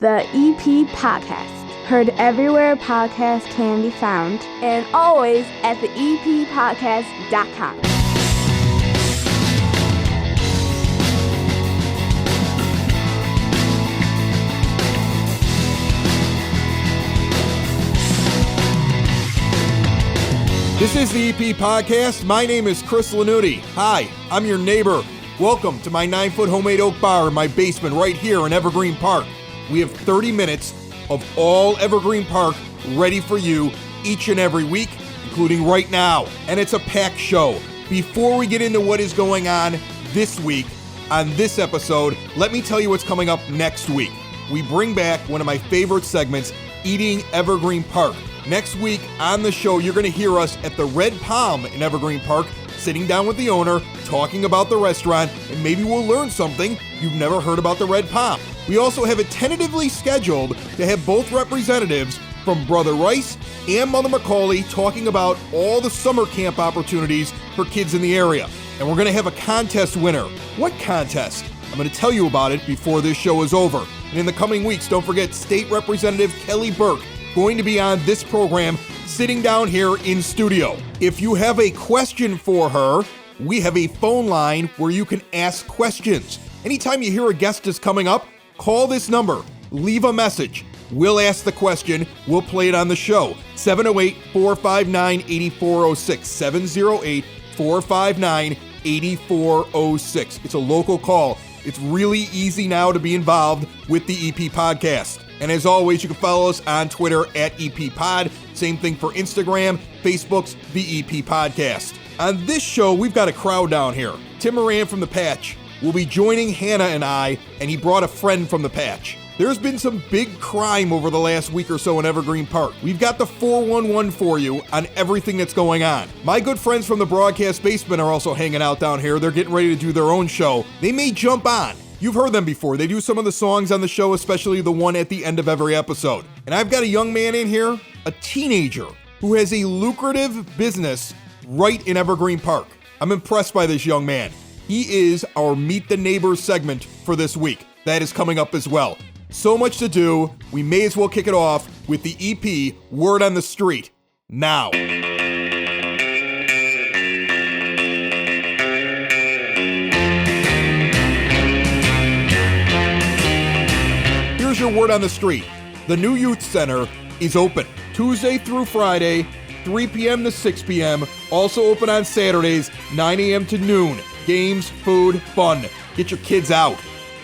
the EP Podcast. Heard everywhere podcasts can be found, and always at the eppodcast.com. This is the EP Podcast. My name is Chris Lanuti. Hi, I'm your neighbor. Welcome to my 9-foot homemade oak bar in my basement right here in Evergreen Park. We have 30 minutes of all Evergreen Park ready for you each and every week, including right now. And it's a packed show. Before we get into what is going on this week on this episode, let me tell you what's coming up next week. We bring back one of my favorite segments, Eating Evergreen Park. Next week on the show, you're going to hear us at the Red Palm in Evergreen Park, sitting down with the owner, talking about the restaurant, and maybe we'll learn something you've never heard about the Red Palm. We also have it tentatively scheduled to have both representatives from Brother Rice and Mother Macaulay talking about all the summer camp opportunities for kids in the area. And we're going to have a contest winner. What contest? I'm going to tell you about it before this show is over. And in the coming weeks, don't forget State Representative Kelly Burke going to be on this program sitting down here in studio. If you have a question for her, we have a phone line where you can ask questions. Anytime you hear a guest is coming up, call this number, leave a message. We'll ask the question, we'll play it on the show. 708-459-8406, 708-459-8406. It's a local call. It's really easy now to be involved with the EP Podcast. And as always, you can follow us on Twitter at EP Pod. Same thing for Instagram, Facebook's The EP Podcast. On this show, we've got a crowd down here. Tim Moran from The Patch will be joining Hannah and I, and he brought a friend from The Patch. There's been some big crime over the last week or so in Evergreen Park. We've got the 411 for you on everything that's going on. My good friends from the broadcast basement are also hanging out down here. They're getting ready to do their own show. They may jump on. You've heard them before. They do some of the songs on the show, especially the one at the end of every episode. And I've got a young man in here, a teenager, who has a lucrative business right in Evergreen Park. I'm impressed by this young man. He is our Meet the Neighbors segment for this week. That is coming up as well. So much to do, we may as well kick it off with the EP Word on the Street now. Here's your word on the street. The new youth center is open Tuesday through Friday, 3 p.m. to 6 p.m. Also open on Saturdays, 9 a.m. to noon. Games, food, fun. Get your kids out.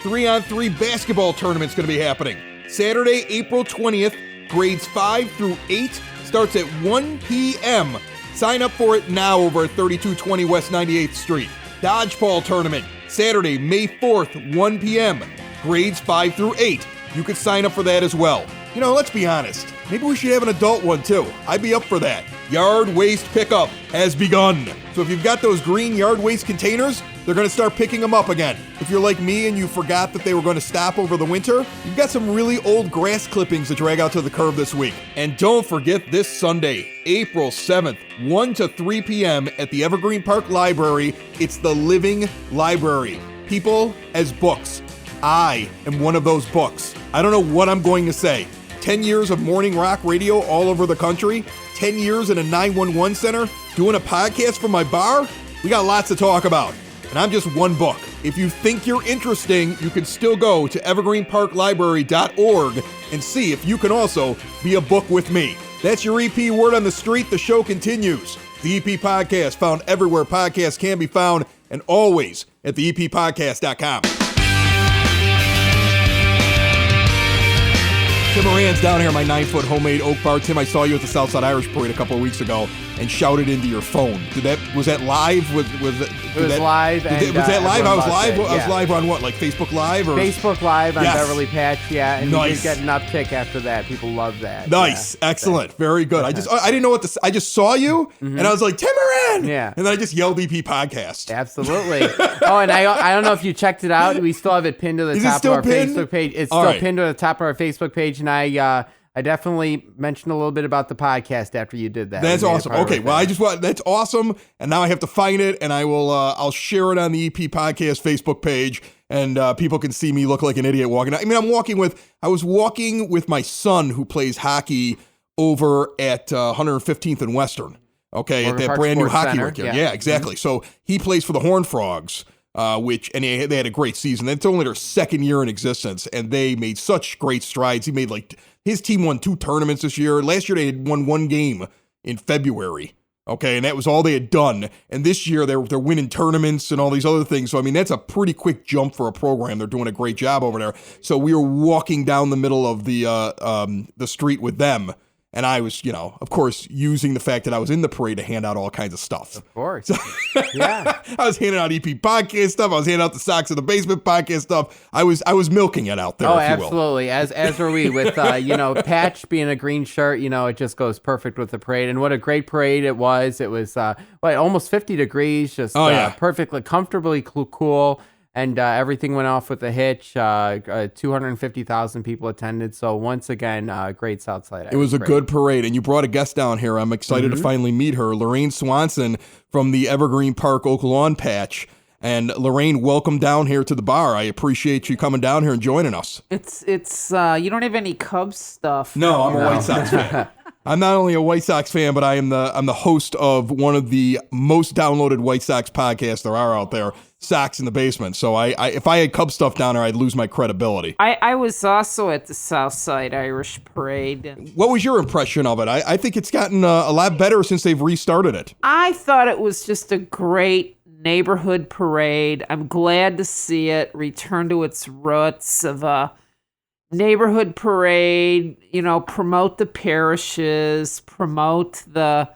3-on-3 basketball tournament's going to be happening. Saturday, April 20th, grades 5 through 8, starts at 1 p.m. Sign up for it now over at 3220 West 98th Street. Dodgeball tournament, Saturday, May 4th, 1 p.m. Grades 5 through 8. You could sign up for that as well. You know, let's be honest. Maybe we should have an adult one too. I'd be up for that. Yard waste pickup has begun. So if you've got those green yard waste containers, they're going to start picking them up again. If you're like me and you forgot that they were going to stop over the winter, you've got some really old grass clippings to drag out to the curb this week. And don't forget this Sunday, April 7th, 1 to 3 p.m. at the Evergreen Park Library. It's the Living Library. People as books. I am one of those books. I don't know what I'm going to say. 10 years of morning rock radio all over the country, 10 years in a 911 center, doing a podcast from my bar. We got lots to talk about, and I'm just one book. If you think you're interesting, you can still go to evergreenparklibrary.org and see if you can also be a book with me. That's your EP Word on the Street. The show continues. The EP Podcast, found everywhere podcasts can be found, and always at theeppodcast.com. Tim Moran's down here in my 9-foot homemade oak bar. Tim, I saw you at the Southside Irish Parade a couple of weeks ago and shouted into your phone. Was that live? It was live. Was that live? I was live. Yeah. I was live on what, like Facebook Live or Facebook Live on Yes. Beverly Patch, yeah. And Nice. you did get an uptick after that. People love that. Nice, yeah. excellent, very good. I didn't know what to. I just saw you and I was like, Tim Moran. Yeah. And then I just yelled EP Podcast. Absolutely. Oh, and I don't know if you checked it out. We still have it pinned to the Is it top of still our pinned? Facebook page. It's All still right. pinned to the top of our Facebook page, and I definitely mentioned a little bit about the podcast after you did that. That's We made it awesome. part of Okay, it. well, that's awesome. And now I have to find it, and I will. I'll share it on the EP Podcast Facebook page, and people can see me look like an idiot walking. I mean, I was walking with my son who plays hockey over at 115th and Western. Okay, Morgan at that Park brand new Sports hockey Center, rink. yeah. Yeah, exactly. So he plays for the Horned Frogs, they had a great season. It's only their second year in existence, and they made such great strides. His team won 2 tournaments this year. Last year they had won 1 game in February. Okay, and that was all they had done. And this year they're winning tournaments and all these other things. So I mean, that's a pretty quick jump for a program. They're doing a great job over there. So we were walking down the middle of the street with them. And I was, of course, using the fact that I was in the parade to hand out all kinds of stuff. Of course. Yeah. I was handing out EP podcast stuff. I was handing out the Sox in the Basement podcast stuff. I was milking it out there, Oh, if you will. absolutely. As were we with, Patch being a green shirt, it just goes perfect with the parade. And what a great parade it was. It was, almost 50 degrees, just perfectly, comfortably cool. And everything went off with a hitch. 250,000 people attended. So once again, great Southside. It was a good parade. And you brought a guest down here. I'm excited to finally meet her, Lorraine Swanson from the Evergreen Park Oak Lawn Patch. And Lorraine, welcome down here to the bar. I appreciate you coming down here and joining us. It's you don't have any Cubs stuff. No, I'm a White Sox fan. I'm not only a White Sox fan, but I'm the host of one of the most downloaded White Sox podcasts there are out there, Sox in the Basement. So if I had Cub stuff down there, I'd lose my credibility. I was also at the Southside Irish Parade. And what was your impression of it? I think it's gotten a lot better since they've restarted it. I thought it was just a great neighborhood parade. I'm glad to see it return to its roots of a neighborhood parade, promote the parishes, promote the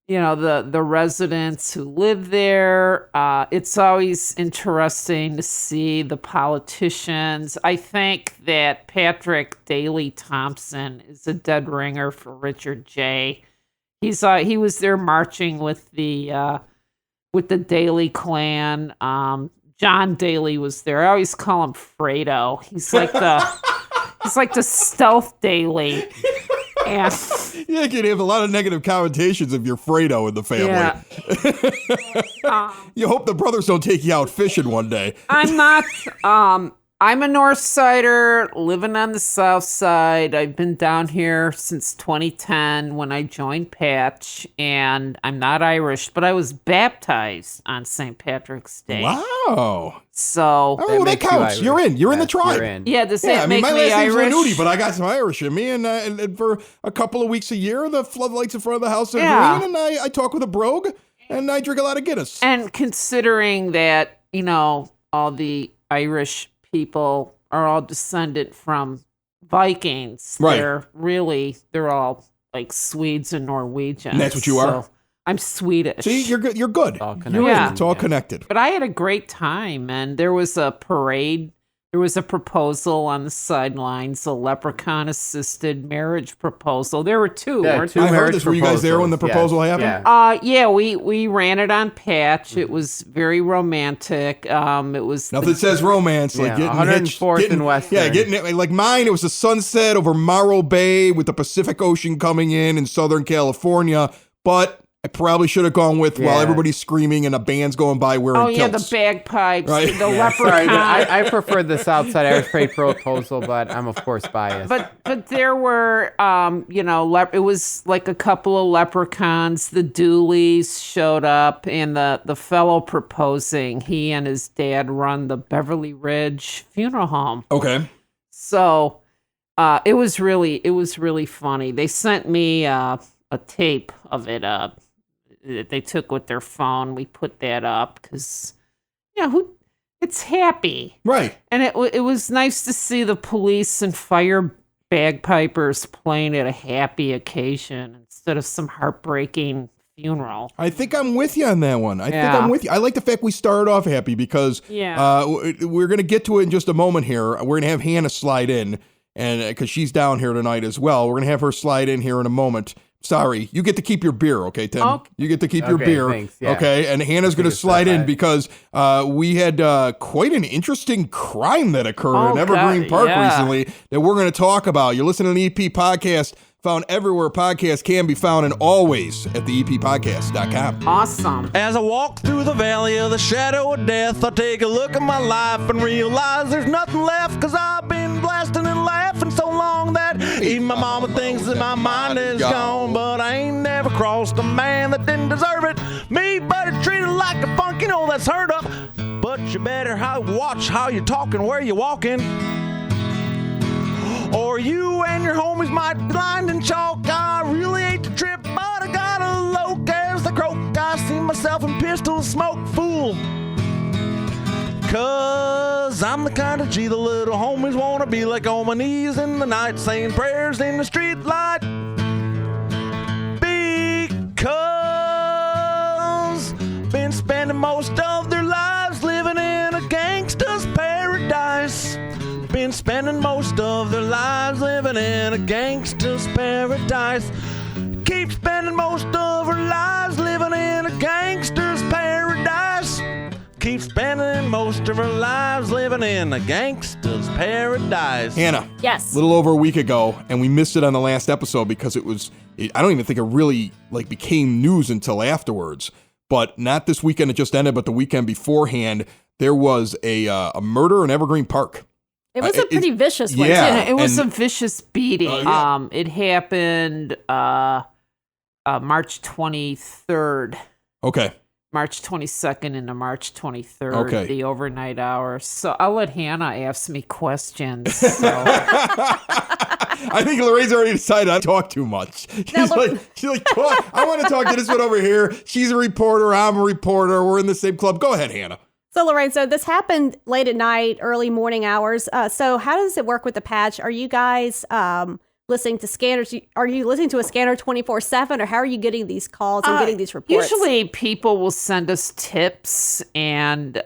residents who live there. It's always interesting to see the politicians. I think that Patrick Daley Thompson is a dead ringer for Richard J. He was there marching with the Daley clan. John Daly was there. I always call him Fredo. He's like the stealth Daley. And you can have a lot of negative connotations if you're Fredo in the family. Yeah. You hope the brothers don't take you out fishing one day. I'm not. I'm a North Sider living on the South Side. I've been down here since 2010 when I joined Patch, and I'm not Irish, but I was baptized on St. Patrick's Day. Wow. So that counts. You're in. You're in the tribe. You're in. Yeah, does that make my me last name's Irish? Lanuti, but I got some Irish in me, and for a couple of weeks a year, the floodlights in front of the house are green, and I talk with a brogue, and I drink a lot of Guinness. And considering that, all the Irish people are all descended from Vikings, right? They're all like Swedes and Norwegians. And that's what you are? I'm Swedish. See, you're good. You're good. All You're in. It's all connected. But I had a great time, and there was a parade. There was a proposal on the sidelines, a leprechaun-assisted marriage proposal. There were two, weren't there? I heard this. Were you guys there when the proposal happened? Yeah, we ran it on Patch. It was very romantic. It was nothing says romance like getting 104th and Western. Yeah, getting it like mine. It was a sunset over Morro Bay with the Pacific Ocean coming in Southern California, but I probably should have gone with while everybody's screaming and a band's going by wearing kilts. The bagpipes, right? The leprechaun. Sorry, I prefer the Southside Irish Parade proposal, but I'm of course biased. But there were, it was like a couple of leprechauns. The Dooleys showed up, and the fellow proposing, he and his dad run the Beverly Ridge Funeral Home. Okay. So, it was really funny. They sent me a tape of it. That they took with their phone. We put that up because, it's happy. Right. And it was nice to see the police and fire bagpipers playing at a happy occasion instead of some heartbreaking funeral. I think I'm with you on that one. I think I'm with you. I like the fact we started off happy because we're going to get to it in just a moment here. We're going to have Hannah slide in, and because she's down here tonight as well. We're going to have her slide in here in a moment. Sorry, you get to keep your beer, okay, Tim? Okay. You get to keep your beer, thanks, yeah. okay? And Hannah's going to slide in because we had quite an interesting crime that occurred in Evergreen Park recently that we're going to talk about. You're listening to the EP podcast Found everywhere podcasts can be found, and always at theeppodcast.com. Awesome. As I walk through the valley of the shadow of death, I take a look at my life and realize there's nothing left, cause I've been blasting and laughing so long that even my mama thinks that my mind is gone. But I ain't never crossed a man that didn't deserve it. Me, but it treated like a punk, you know that's heard of. But you better watch how you're talking, where you're walking, or you and your homies might be blind and chalk. I really hate to trip, but I gotta loke as the croak. I see myself in pistol smoke, fool. Cause I'm the kind of G the little homies wanna be, like on my knees in the night saying prayers in the street light. Because been spending most of their lives living in a gangster's paradise. Been spending most of their lives living in a gangster's paradise. Keep spending most of our lives living in a gangster's paradise. Keep spending most of our lives living in a gangster's paradise. Hannah. Yes. A little over a week ago, and we missed it on the last episode because I don't even think it really became news until afterwards. But not this weekend it just ended, but the weekend beforehand, there was a murder in Evergreen Park. It was a pretty vicious one. Yeah, It was a vicious beating. Yeah. It happened March 23rd. Okay. March 22nd into March 23rd, Okay. the overnight hours. So I'll let Hannah ask me questions. So. I think Lorraine's already decided I talk too much. She's like, talk. I want to talk to this one over here. She's a reporter. I'm a reporter. We're in the same club. Go ahead, Hannah. So, Lorraine, so this happened late at night, early morning hours. So how does it work with the patch? Are you guys listening to scanners? Are you listening to a scanner 24/7, or how are you getting these calls and getting these reports? Usually people will send us tips, and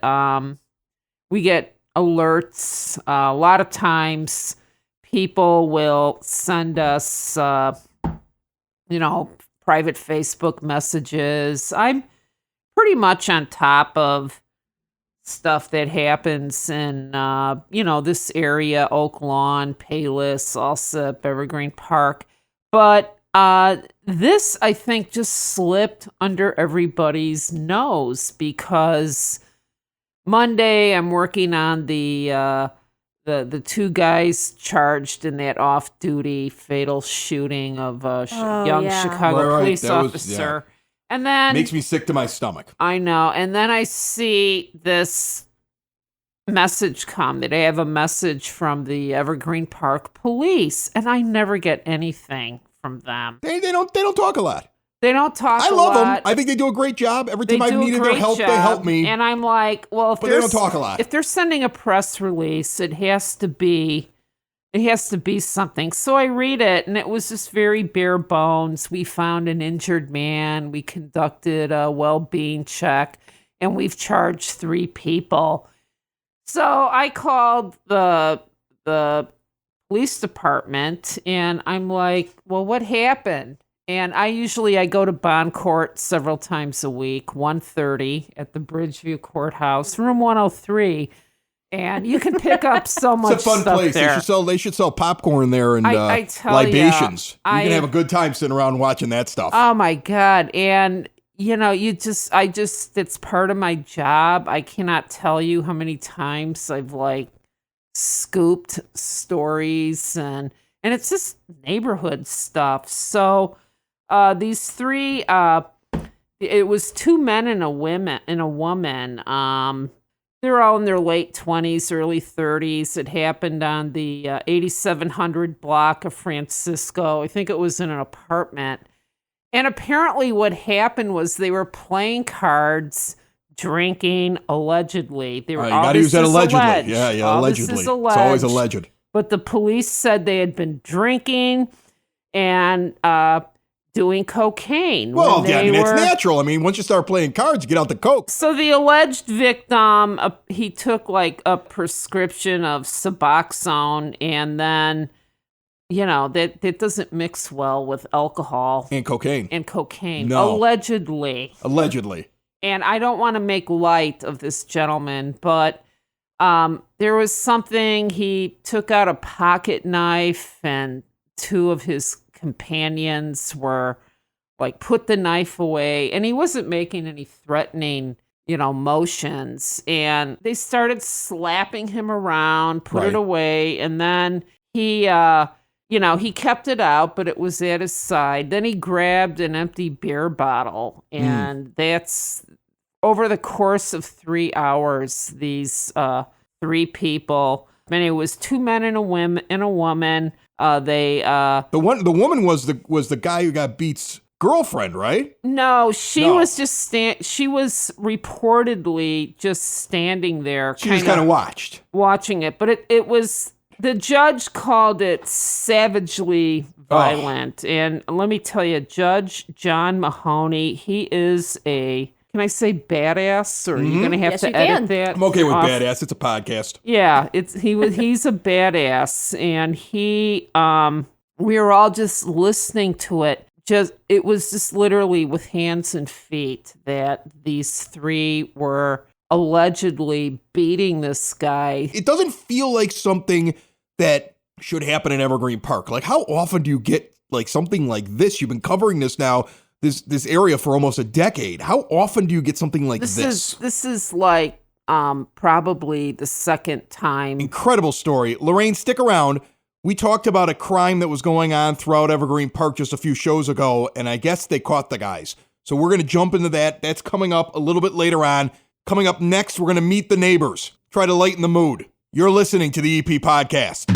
we get alerts. A lot of times people will send us, private Facebook messages. I'm pretty much on top of stuff that happens in, this area, Oak Lawn, Payless, Alsip, Evergreen Park. But this, I think, just slipped under everybody's nose because Monday I'm working on the two guys charged in that off-duty fatal shooting of a young Chicago police officer. And then Makes me sick to my stomach. I know. And then I see this message come that I have a message from the Evergreen Park police, and I never get anything from them. They don't talk a lot. They don't talk I a love lot. them. I think they do a great job. Every time They I've do a needed their great help, job. they help me. And I'm like, well, if But they don't talk a lot. If they're sending a press release, it has to be something. So I read it, and it was just very bare bones. We found an injured man. We conducted a well-being check, and we've charged 3 people. So I called the police department, and I'm like, well, what happened? And I go to bond court several times a week, 1:30 at the Bridgeview Courthouse, room 103. And you can pick up so much It's a fun stuff place. there. They should sell popcorn there and I tell libations. ya, You can have a good time sitting around watching that stuff. Oh my God. And it's part of my job. I cannot tell you how many times I've scooped stories and it's just neighborhood stuff. So these 3 it was 2 men and a woman. They're all in their late 20s, early 30s. It happened on the 8700 block of Francisco. I think it was in an apartment. And apparently what happened was they were playing cards, drinking, allegedly. They were You got to use that allegedly. Alleged. Yeah, All allegedly. This is It's always alleged. alleged. But the police said they had been drinking and doing cocaine. Well, when yeah, they it's were- natural. I mean, once you start playing cards, you get out the coke. So the alleged victim, he took a prescription of Suboxone, and then, that doesn't mix well with alcohol And cocaine. and cocaine. No. Allegedly. Allegedly. And I don't want to make light of this gentleman, but there was something. He took out a pocket knife and 2 of his companions were like, put the knife away. And he wasn't making any threatening, motions. And they started slapping him around, put it away. And then he, he kept it out, but it was at his side. Then he grabbed an empty beer bottle. And that's over the course of 3 hours, these 3 people, and it was 2 men and a woman. The woman was the guy who got beat's girlfriend, right? No, she was just she was reportedly just standing there. She just kind of watching it, but it was, the judge called it savagely violent. And let me tell you, Judge John Mahoney, he is can I say badass, or are you going to have to edit that? I'm okay with badass. It's a podcast. Yeah, he's a badass, and we were all just listening to it. It was just literally with hands and feet that these 3 were allegedly beating this guy. It doesn't feel like something that should happen in Evergreen Park. Like, how often do you get like something like this? You've been covering this now, this area for almost a decade. How often do you get something like this? This is like probably the second time. Incredible story. Lorraine, stick around. We talked about a crime that was going on throughout Evergreen Park just a few shows ago, and I guess they caught the guys. So we're going to jump into that. That's coming up a little bit later on. Coming up next, we're going to meet the neighbors. Try to lighten the mood. You're listening to the EP Podcast.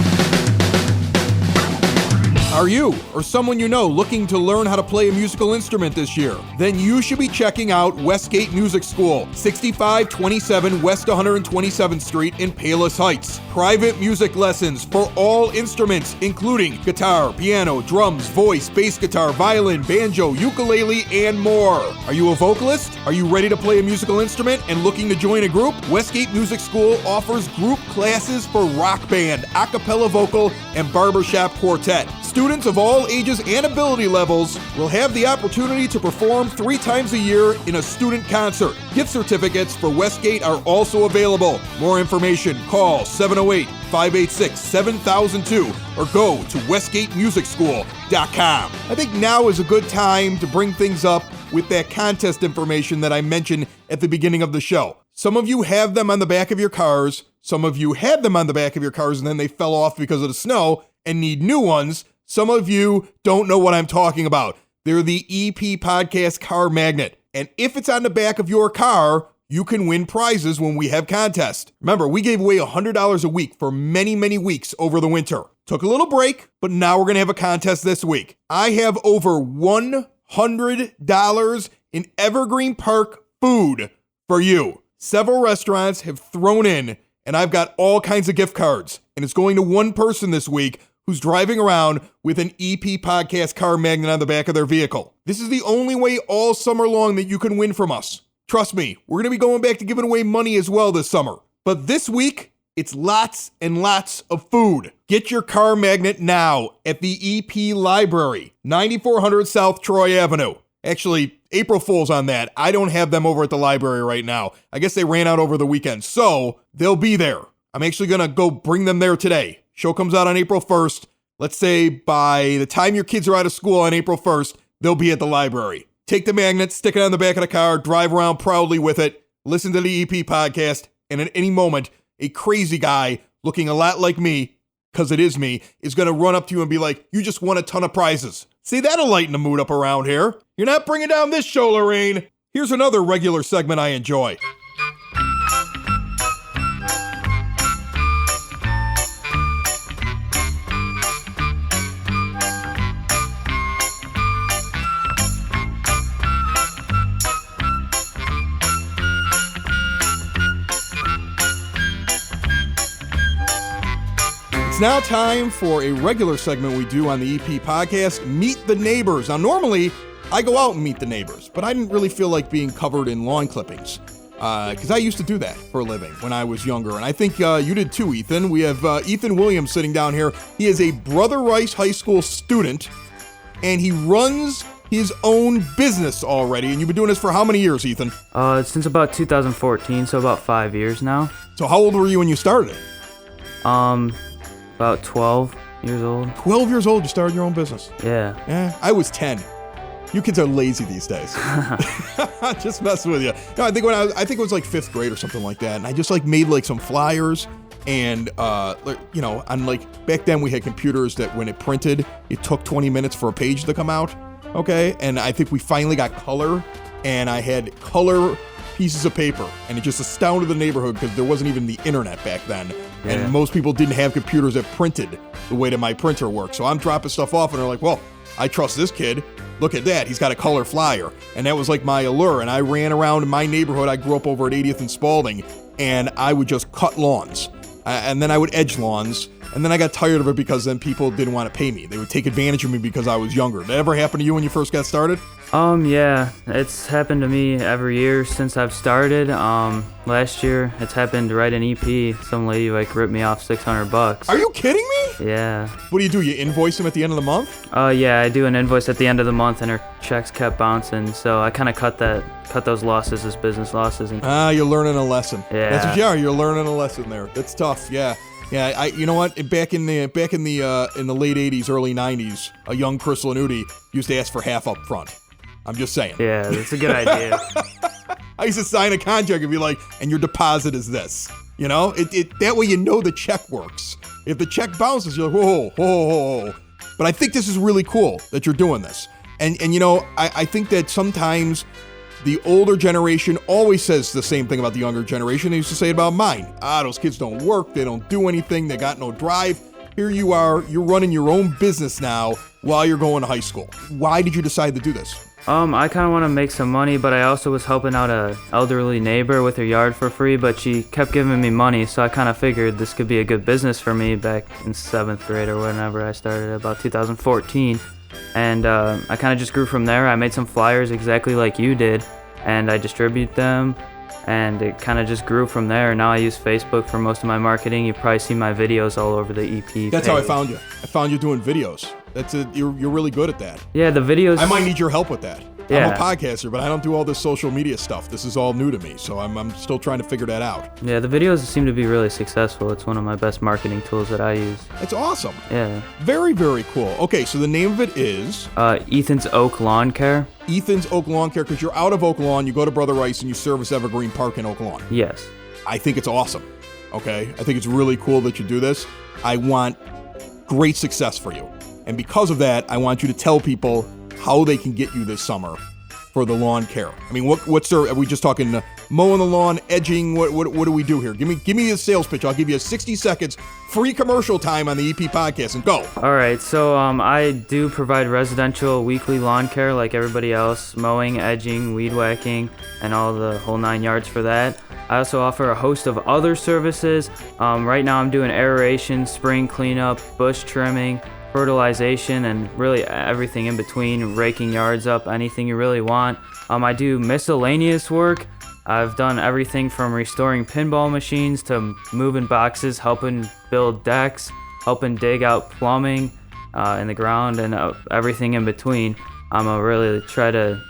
Are you or someone you know looking to learn how to play a musical instrument this year? Then you should be checking out Westgate Music School, 6527 West 127th Street in Palos Heights. Private music lessons for all instruments, including guitar, piano, drums, voice, bass guitar, violin, banjo, ukulele, and more. Are you a vocalist? Are you ready to play a musical instrument and looking to join a group? Westgate Music School offers group classes for rock band, a cappella vocal, and barbershop quartet. Students of all ages and ability levels will have the opportunity to perform 3 times a year in a student concert. Gift certificates for Westgate are also available. More information, call 708-586-7002 or go to westgatemusicschool.com. I think now is a good time to bring things up with that contest information that I mentioned at the beginning of the show. Some of you have them on the back of your cars. Some of you had them on the back of your cars and then they fell off because of the snow and need new ones. Some of you don't know what I'm talking about. They're the EP Podcast Car Magnet. And if it's on the back of your car, you can win prizes when we have contests. Remember, we gave away $100 a week for many, many weeks over the winter. Took a little break, but now we're going to have a contest this week. I have over $100 in Evergreen Park food for you. Several restaurants have thrown in, and I've got all kinds of gift cards. And it's going to one person this week who's driving around with an EP Podcast Car Magnet on the back of their vehicle. This is the only way all summer long that you can win from us. Trust me, we're going to be going back to giving away money as well this summer. But this week, it's lots and lots of food. Get your car magnet now at the EP Library, 9400 South Troy Avenue. Actually, April Fool's on that. I don't have them over at the library right now. I guess they ran out over the weekend, so they'll be there. I'm actually going to go bring them there today. Show comes out on April 1st. Let's say by the time your kids are out of school on April 1st, they'll be at the library. Take the magnet, stick it on the back of the car, drive around proudly with it, listen to the EP Podcast, and at any moment, a crazy guy looking a lot like me, because it is me, is going to run up to you and be like, you just won a ton of prizes. See, that'll lighten the mood up around here. You're not bringing down this show, Lorraine. Here's another regular segment I enjoy. It's now time for a regular segment we do on the EP Podcast, Meet the Neighbors. Now, normally, I go out and meet the neighbors, but I didn't really feel like being covered in lawn clippings, because I used to do that for a living when I was younger, and I think you did too, Ethan. We have Ethan Williams sitting down here. He is a Brother Rice High School student, and he runs his own business already, and you've been doing this for how many years, Ethan? Since about 2014, so about 5 years now. So how old were you when you started it? About 12. years old. 12 years old, you started your own business. Yeah. Yeah, I was 10. You kids are lazy these days. Just messing with you. No, I think it was like 5th grade or something like that, and I just like made like some flyers, and on like back then we had computers that when it printed, it took 20 minutes for a page to come out. Okay, and I think we finally got color, and I had color pieces of paper, and it just astounded the neighborhood because there wasn't even the internet back then, and most people didn't have computers that printed the way that my printer worked. So I'm dropping stuff off, and they're like, well, I trust this kid. Look at that. He's got a color flyer. And that was like my allure. And I ran around in my neighborhood. I grew up over at 80th and Spalding, and I would just cut lawns. And then I would edge lawns. And then I got tired of it because then people didn't want to pay me. They would take advantage of me because I was younger. Did that ever happen to you when you first got started? Yeah, it's happened to me every year since I've started. Last year, it's happened right in EP. Some lady like ripped me off $600. Are you kidding me? Yeah. What do? You invoice them at the end of the month? Yeah, I do an invoice at the end of the month, and her checks kept bouncing. So I kind of cut those losses as business losses. And you're learning a lesson. Yeah. That's what you are. You're learning a lesson there. That's tough. Yeah. Yeah, you know what? Back in the late '80s, early '90s, a young Chris Lanuti used to ask for half up front. I'm just saying. Yeah, that's a good idea. I used to sign a contract and be like, and your deposit is this. You know, that way you know the check works. If the check bounces, you're like, whoa. But I think this is really cool that you're doing this. And you know, I think that sometimes the older generation always says the same thing about the younger generation. They used to say it about mine. Those kids don't work. They don't do anything. They got no drive. Here you are. You're running your own business now while you're going to high school. Why did you decide to do this? I kind of want to make some money, but I also was helping out a elderly neighbor with her yard for free, but she kept giving me money, so I kind of figured this could be a good business for me back in 7th grade or whenever I started, about 2014. And I kind of just grew from there. I made some flyers exactly like you did, and I distribute them, and it kind of just grew from there. Now I use Facebook for most of my marketing. You've probably seen my videos all over the EP That's page. how I found you. I found you doing videos. That's it. You're really good at that. Yeah, the videos... I might need your help with that. Yeah. I'm a podcaster, but I don't do all this social media stuff. This is all new to me, so I'm still trying to figure that out. Yeah, the videos seem to be really successful. It's one of my best marketing tools that I use. It's awesome. Yeah. Very, very cool. Okay, so the name of it is... Ethan's Oak Lawn Care. Ethan's Oak Lawn Care, because you're out of Oak Lawn, you go to Brother Rice, and you service Evergreen Park in Oak Lawn. Yes. I think it's awesome. Okay? I think it's really cool that you do this. I want great success for you. And because of that, I want you to tell people how they can get you this summer for the lawn care. I mean, what's there? Are we just talking mowing the lawn, edging? What do we do here? Give me a sales pitch. I'll give you 60 seconds, free commercial time on the EP podcast, and go. All right, so I do provide residential weekly lawn care like everybody else, mowing, edging, weed whacking, and all the whole 9 yards for that. I also offer a host of other services. Right now I'm doing aeration, spring cleanup, bush trimming, fertilization, and really everything in between, raking yards up, anything you really want. I do miscellaneous work. I've done everything from restoring pinball machines to moving boxes, helping build decks, helping dig out plumbing in the ground, and everything in between. I'm really try to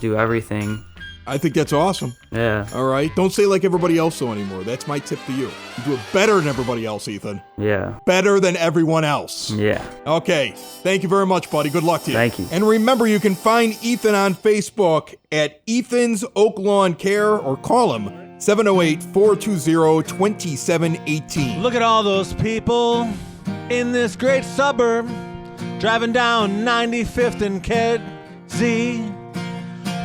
do everything. I think that's awesome. Yeah. All right. Don't say like everybody else though anymore. That's my tip to you. You do it better than everybody else, Ethan. Yeah. Better than everyone else. Yeah. Okay. Thank you very much, buddy. Good luck to you. Thank you. And remember, you can find Ethan on Facebook at Ethan's Oak Lawn Care or call him 708-420-2718. Look at all those people in this great suburb driving down 95th and Kedzie.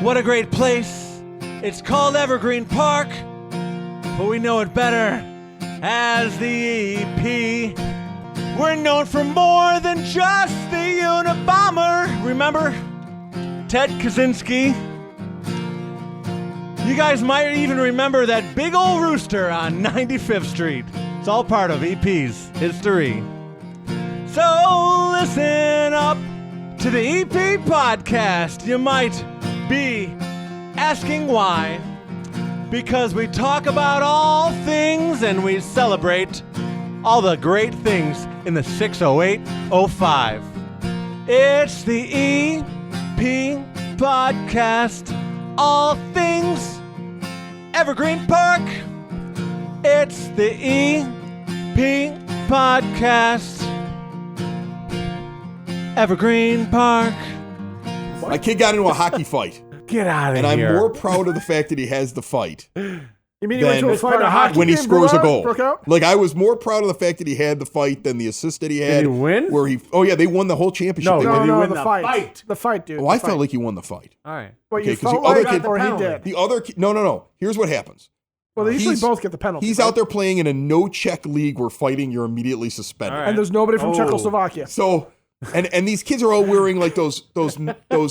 What a great place. It's called Evergreen Park, but we know it better as the EP. We're known for more than just the Unabomber. Remember Ted Kaczynski? You guys might even remember that big old rooster on 95th Street. It's all part of EP's history. So listen up to the EP podcast. You might be asking why. Because we talk about all things and we celebrate all the great things in the 60805. It's the EP podcast. All things Evergreen Park. It's the EP podcast. Evergreen Park. My kid got into a hockey fight, Get out of and here. I'm more proud of the fact that he has the fight You mean he went to a Then- fight, a hockey when he game scores a goal. broke out? Like, I was more proud of the fact that he had the fight than the assist that he had. he win? Where they won the whole championship. No, They did won- he No, win the the fight. fight? The fight, dude. Oh, I the felt fight. like he won the fight. All right. What, Okay, you 'cause the felt other like kid- or he penalty. did? The other kid, no. Here's what happens. Well, they usually He's- both get the penalty. He's right? out there playing in a no-check league where fighting, you're immediately suspended. All right. And there's nobody from Oh. Czechoslovakia. So, and these kids are all wearing like those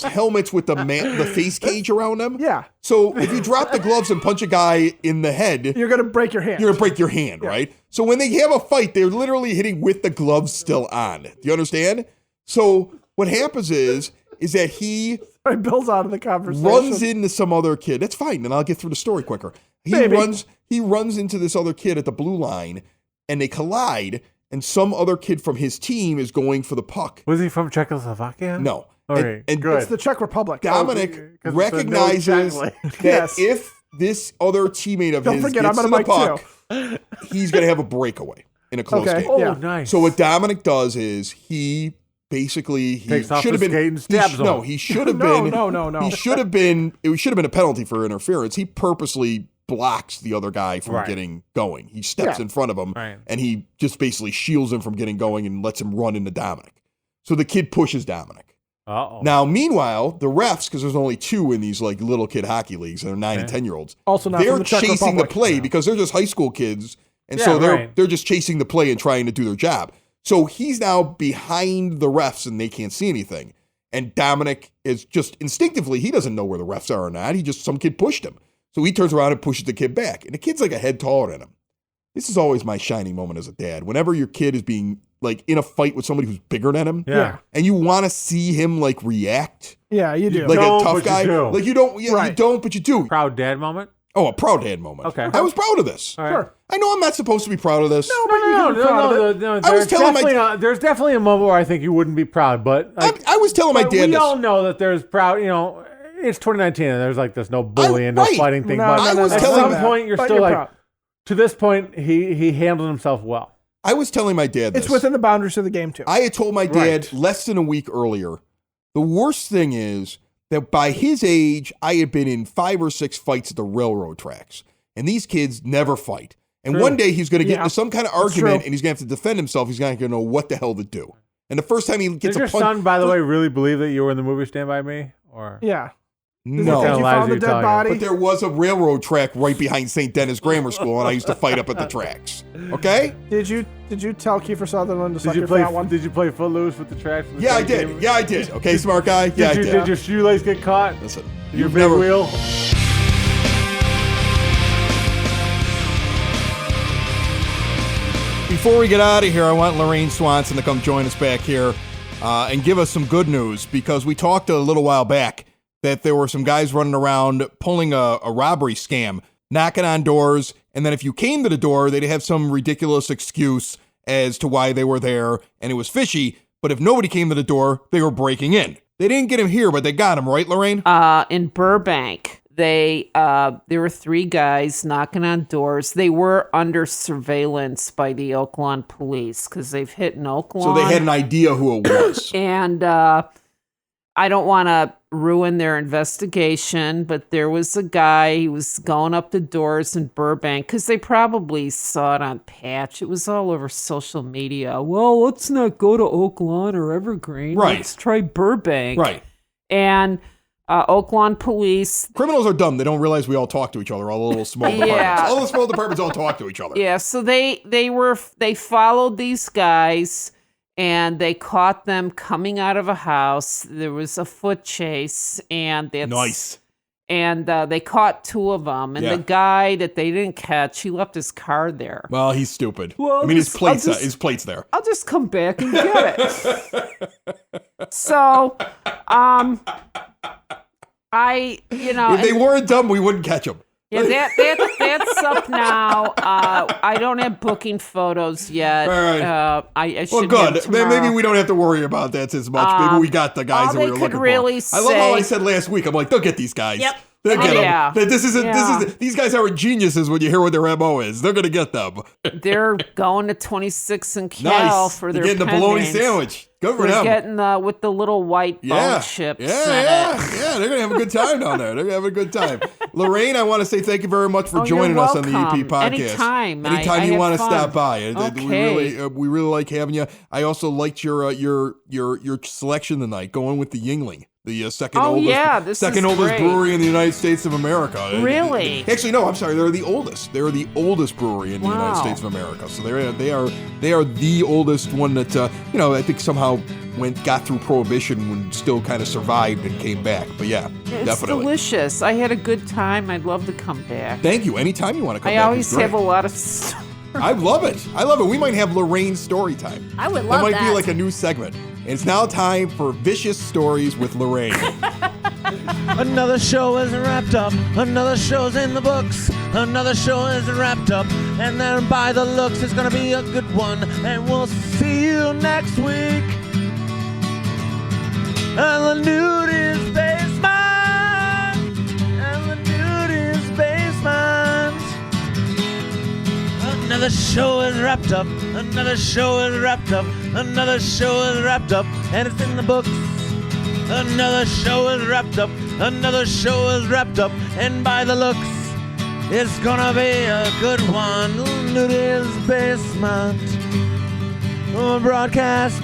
helmets with the face cage around them. Yeah. So if you drop the gloves and punch a guy in the head, You're going to break your hand. you're gonna break your hand, right? So when they have a fight, they're literally hitting with the gloves still on. Do you understand? So what happens is that he It builds out of the conversation. runs into some other kid. That's fine, and I'll get through the story quicker. He Maybe. runs into this other kid at the blue line, and they collide. And some other kid from his team is going for the puck. Was he from Czechoslovakia? No. Okay, and good. It's the Czech Republic. Dominic 'cause it's a recognizes no exactly. that Yes. if this other teammate of Don't his forget, gets I'm to on the a mic puck, he's going to have a breakaway in a close Okay. game. Oh, Yeah. nice. So what Dominic does is he basically Takes off should have the been skate and stabs him. No, he should have No, been. no. He should have been. It should have been a penalty for interference. He purposely blocks the other guy from Right. getting going. He steps Yeah. in front of him, Right. and he just basically shields him from getting going and lets him run into Dominic. So the kid pushes Dominic. Uh-oh. Now, meanwhile, the refs, because there's only two in these like little kid hockey leagues, and they're 9 and 10-year-olds. Also not They're from the Czech chasing the Republic. play because they're just high school kids, and Yeah, so right. they're just chasing the play and trying to do their job. So he's now behind the refs, and they can't see anything. And Dominic is just instinctively, he doesn't know where the refs are or not. Some kid pushed him. So he turns around and pushes the kid back. And the kid's like a head taller than him. This is always my shining moment as a dad. Whenever your kid is being like in a fight with somebody who's bigger than him, Yeah. and you want to see him like react Yeah, you do. like don't, a tough but you guy. do. Like you don't, yeah, you Right. don't, but you do. Proud dad moment? Oh, a proud dad moment. Okay. I was proud of this. All right. Sure. I know I'm not supposed to be proud of this. No, but you can be proud of it. no. I was telling There's definitely a moment where I think you wouldn't be proud, but like, I was telling my but dad we this. all know that there's proud. It's 2019, and there's like this no bullying, no right. fighting thing. No, but no, no, was at telling some that. point, you're But still you're like, proud. to this point, he handled himself well. I was telling my dad this. It's within the boundaries of the game, too. I had told my dad Right. less than a week earlier. The worst thing is that by his age, I had been in 5 or 6 fights at the railroad tracks, and these kids never fight. And True. one day he's going to get Yeah. into some kind of That's argument, true. and he's going to have to defend himself. He's not going to know what the hell to do. And the first time he gets Does your a punch, son, by the way, really believe that you were in the movie Stand By Me? Or Yeah. Did no. you lies found the you're dead telling. body? But there was a railroad track right behind St. Dennis Grammar School, and I used to fight up at the tracks. Okay? Did you tell Kiefer Sutherland to suck did you your play? fat one? Did you play Footloose with the tracks? in the Yeah, I same did. game? Yeah, I did. Okay, smart guy. Yeah, I Did did. did your shoelace get caught? Listen, Your you've big never. wheel? Before we get out of here, I want Lorraine Swanson to come join us back here and give us some good news, because we talked a little while back that there were some guys running around pulling a robbery scam, knocking on doors, and then if you came to the door, they'd have some ridiculous excuse as to why they were there, and it was fishy. But if nobody came to the door, they were breaking in. They didn't get him here, but they got him, right, Lorraine? In Burbank, there were 3 guys knocking on doors. They were under surveillance by the Oak Lawn police because they've hit in Oak Lawn. So they had an idea who it was. And I don't want to ruin their investigation, but there was a guy, he was going up the doors in Burbank because they probably saw it on Patch. It was all over social media. Well, let's not go to Oak Lawn or Evergreen. Right. Let's try Burbank. Right. And Oak Lawn police, Criminals are dumb. They don't realize we all talk to each other, all the little small Yeah. departments. All the small departments all talk to each other. yeah, so they followed these guys and they caught them coming out of a house. There was a foot chase, and that's Nice. And they caught 2 of them. And Yeah. the guy that they didn't catch, he left his car there. Well, he's stupid. Well, I mean, his I'll just- plate's there. I'll just come back and get it. So, If they weren't dumb, we wouldn't catch them. yeah, that's up now. I don't have booking photos yet. All right. I should Well, have good. Then maybe tomorrow. we don't have to worry about that as much. Maybe we got the guys all that we they were could looking really for. I love how I say- said last week. I'm like, they'll get these guys. Yep. They get Yeah. them. Yeah. These guys are geniuses when you hear what their MO is. They're going to get them. They're going to 26 and Cal Nice. for They're their getting the bologna pendings. sandwich. Good for They're them. getting with the little white bone chips. Yeah. They're gonna have a good time down there. They're gonna have a good time. Lorraine, I want to say thank you very much for joining you're us on the welcome. EP podcast. Anytime. Anytime I you had want to fun. stop by, Okay. we really like having you. I also liked your selection tonight, going with the Yingling. The second Oh, oldest, yeah, this second is oldest great. brewery in the United States of America. Really? Actually, no. I'm sorry. They're the oldest. They're the oldest brewery in the United Wow. States of America. So they are the oldest one that I think somehow got through Prohibition and still kind of survived and came back. But yeah, It's definitely. delicious. I had a good time. I'd love to come back. Thank you. Anytime you want to come I back. always it's great. have a lot of stuff. I love it. We might have Lorraine story time. I would That love might that. be like a new segment. And it's now time for Vicious Stories with Lorraine. Another show is wrapped up. Another show's in the books. Another show is wrapped up. And then by the looks, it's gonna be a good one. And we'll see you next week. And the nude is basement. And the nude is basement. Another show is wrapped up. Another show is wrapped up. Another show is wrapped up. And it's in the books. Another show is wrapped up. Another show is wrapped up. And by the looks, it's gonna be a good one. Nudie's Basement. Broadcast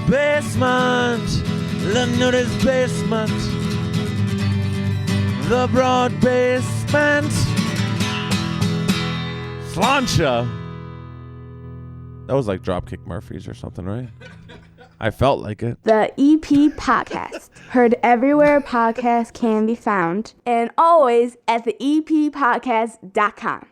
Basement. The Nudie's Basement. The Broad Basement. Slancha. That was like Dropkick Murphys or something, right? I felt like it. The EP Podcast. Heard everywhere podcasts can be found. And always at the eppodcast.com.